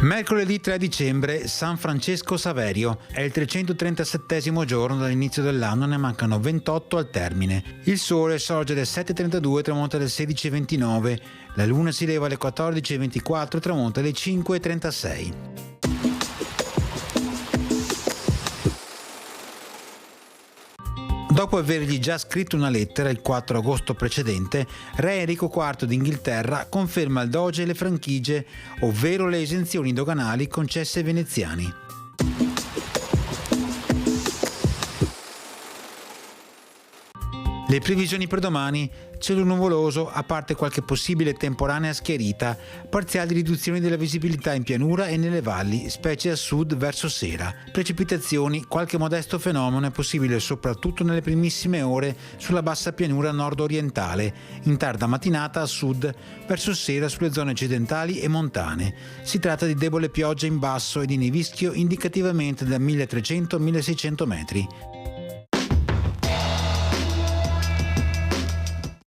Mercoledì 3 dicembre, San Francesco Saverio. È il 337° giorno dall'inizio dell'anno, ne mancano 28 al termine. Il sole sorge alle 7:32 e tramonta alle 16:29. La luna si leva alle 14:24 e tramonta alle 5:36. Dopo avergli già scritto una lettera il 4 agosto precedente, re Enrico IV d'Inghilterra conferma al doge le franchigie, ovvero le esenzioni doganali concesse ai veneziani. Le previsioni per domani: cielo nuvoloso, a parte qualche possibile temporanea schiarita, parziali riduzioni della visibilità in pianura e nelle valli, specie a sud verso sera. Precipitazioni, qualche modesto fenomeno è possibile soprattutto nelle primissime ore sulla bassa pianura nord-orientale, in tarda mattinata a sud, verso sera sulle zone occidentali e montane. Si tratta di debole pioggia in basso e di nevischio indicativamente da 1300-1600 metri.